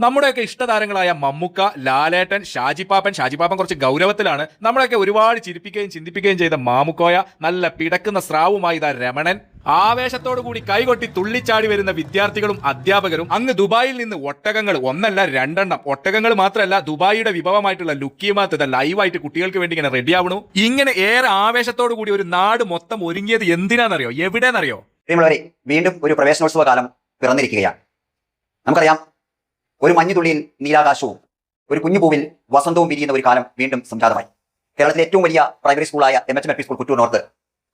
നമ്മുടെയൊക്കെ ഇഷ്ടതാരങ്ങളായ മമ്മൂക്ക, ലാലേട്ടൻ, ഷാജിപ്പാപ്പൻ കുറച്ച് ഗൗരവത്തിലാണ്. നമ്മളെയൊക്കെ ഒരുപാട് ചിരിപ്പിക്കുകയും ചിന്തിപ്പിക്കുകയും ചെയ്ത മാമുക്കോയ, നല്ല പിടക്കുന്ന സ്രാവുമായി ഇതാ രമണൻ. ആവേശത്തോടു കൂടി കൈകൊട്ടി തുള്ളിച്ചാടി വരുന്ന വിദ്യാർത്ഥികളും അധ്യാപകരും. അങ്ങ് ദുബായിൽ നിന്ന് ഒട്ടകങ്ങൾ, ഒന്നല്ല രണ്ടെണ്ണം ഒട്ടകങ്ങൾ മാത്രമല്ല, ദുബായിയുടെ വിഭവമായിട്ടുള്ള ലുക്കിയുമാത്ത് ഇതാ ലൈവായിട്ട് കുട്ടികൾക്ക് വേണ്ടി ഇങ്ങനെ റെഡി ആവണു. ഇങ്ങനെ ഏറെ ആവേശത്തോടു കൂടി ഒരു നാട് മൊത്തം ഒരുങ്ങിയത് എന്തിനാണെന്നറിയോ? എവിടെയെന്നറിയോ? വീണ്ടും ഒരു പ്രവേശനോത്സവ കാലം പിറന്നിരിക്കുകയാണ്. നമുക്കറിയാം, ഒരു മഞ്ഞുതുള്ളിയിൽ നീലാകാശവും ഒരു കുഞ്ഞുപൂവിൽ വസന്തവും വിരിയുന്ന ഒരു കാലം വീണ്ടും സംജാതമായി. കേരളത്തിലെ ഏറ്റവും വലിയ പ്രൈമറി സ്കൂളായ MHMLP സ്കൂൾ കുറ്റൂർ നോർത്ത്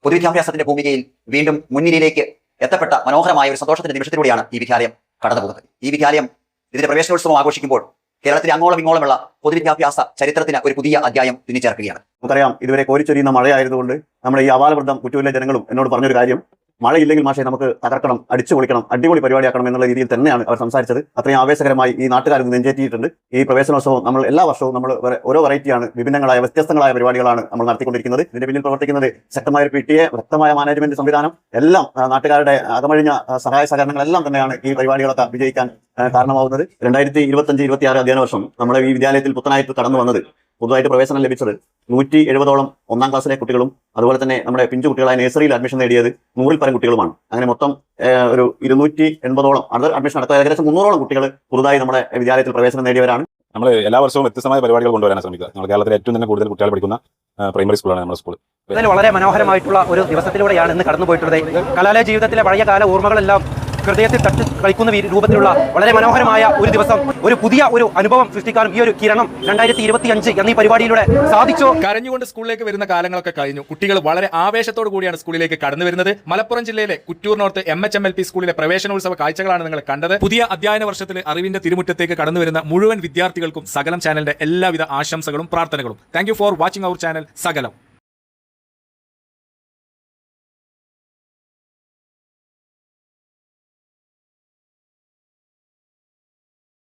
പൊതുവിദ്യാഭ്യാസത്തിന്റെ ഭൂമികയിൽ വീണ്ടും മുൻനിരയിലേക്ക് എത്തപ്പെട്ട മനോഹരമായ ഒരു സന്തോഷത്തിന്റെ നിമിഷത്തിലൂടെയാണ് ഈ വിദ്യാലയം കടന്നുപോകുന്നത്. ഈ വിദ്യാലയം ഇതിന്റെ പ്രവേശനോത്സവം ആഘോഷിക്കുമ്പോൾ കേരളത്തിലെ അങ്ങോളം ഇങ്ങോളമുള്ള പൊതുവിദ്യാഭ്യാസ ചരിത്രത്തിന് ഒരു പുതിയ അധ്യായം തുന്നിച്ചേർക്കുകയാണ്. നമുക്കറിയാം, ഇതുവരെ കോരിച്ചൊരിയുന്ന മഴയായതുകൊണ്ട് നമ്മുടെ ഈ അവാലവൃദ്ധം കുറ്റൂരിലെ ജനങ്ങളും എന്നോട് പറഞ്ഞൊരു കാര്യം, മഴയില്ലെങ്കിൽ മാഷെ നമുക്ക് തകർക്കണം, അടിച്ചു പൊളിക്കണം, അടിപൊളി പരിപാടിയാക്കണം എന്നുള്ള രീതിയിൽ തന്നെയാണ് അവർ സംസാരിച്ചത്. അത്രയും ആവേശകരമായി ഈ നാട്ടുകാർക്ക് നെഞ്ചേറ്റിയിട്ടുണ്ട്. ഈ പ്രവേശനോത്സവം നമ്മൾ എല്ലാ വർഷവും നമ്മൾ ഓരോ വെറൈറ്റിയാണ്, വിഭിന്നങ്ങളായ വ്യത്യസ്തങ്ങളായ പരിപാടികളാണ് നമ്മൾ നടത്തിക്കൊണ്ടിരിക്കുന്നത്. ഇതിന്റെ പിന്നിൽ പ്രവർത്തിക്കുന്നത് ശക്തമായ ഒരു PTA, വ്യക്തമായ മാനേജ്മെന്റ് സംവിധാനം, എല്ലാം നാട്ടുകാരുടെ അകമഴിഞ്ഞ സഹായ സഹകരണങ്ങളെല്ലാം തന്നെയാണ് ഈ പരിപാടികളൊക്കെ വിജയിക്കാൻ കാരണമാവുന്നത്. 2025-26 അധ്യയന വർഷം നമ്മുടെ ഈ വിദ്യാലയത്തിൽ പുത്തനായിട്ട് കടന്നു വന്നത്, പൊതുവായിട്ട് പ്രവേശനം ലഭിച്ചത് 170ഓളം ഒന്നാം ക്ലാസ്സിലെ കുട്ടികളും അതുപോലെ തന്നെ നമ്മുടെ പിഞ്ചു കുട്ടികളായ നഴ്സറിയിൽ അഡ്മിഷൻ നേടിയത് 100-ൽ പരം കുട്ടികളുമാണ്. അങ്ങനെ മൊത്തം ഒരു 280ഓളം അഡ്മിഷൻ നടത്തുക, ഏകദേശം 300ഓളം കുട്ടികൾ പുതുതായി നമ്മുടെ വിദ്യാലയത്തിൽ പ്രവേശനം നേടിയവരാണ്. നമ്മൾ എല്ലാ വർഷവും വ്യത്യസ്തമായ പരിപാടികൾ കൊണ്ടുവരാൻ ശ്രമിക്കുക. നമ്മൾ കേരളത്തിലെ ഏറ്റവും തന്നെ കൂടുതൽ കുട്ടികൾ പഠിക്കുന്ന പ്രൈമറി സ്കൂളാണ് നമ്മുടെ സ്കൂൾ. ഇതിൽ വളരെ മനോഹരമായിട്ടുള്ള ഒരു ദിവസത്തിലൂടെയാണ് ഇന്ന് കടന്നു പോയിട്ടുള്ളത്. കലാലയ ജീവിതത്തിലെ പഴയ കാല ഓർമ്മകളെല്ലാം ഹൃദയത്തിൽ തട്ടി കളിക്കുന്ന രൂപത്തിലുള്ള വളരെ മനോഹരമായ ഒരു ദിവസം, ഒരു പുതിയ ഒരു അനുഭവം സൃഷ്ടിക്കാനും ഈ ഒരു കിരണം 2025 എന്നീ പരിപാടിയിലൂടെ സാധിച്ചു. കരഞ്ഞുകൊണ്ട് സ്കൂളിലേക്ക് വരുന്ന കാലങ്ങളൊക്കെ കഴിഞ്ഞു. കുട്ടികൾ വളരെ ആവേശത്തോടു കൂടിയാണ് സ്കൂളിലേക്ക് കടന്നു വരുന്നത്. മലപ്പുറം ജില്ലയിലെ കുറ്റൂർ നോർത്ത് MHMLP സ്കൂളിലെ പ്രവേശനോത്സവ കാഴ്ചകളാണ് നിങ്ങൾ കണ്ടത്. പുതിയ അധ്യയന വർഷത്തിൽ അറിവിന്റെ തിരുമുറ്റത്തേക്ക് കടന്നു വരുന്ന മുഴുവൻ വിദ്യാർത്ഥികൾക്കും സകലം ചാനലിന്റെ എല്ലാവിധ ആശംസകളും പ്രാർത്ഥനകളും. താങ്ക് യു ഫോർ വാച്ചിങ് അവർ ചാനൽ സകലം.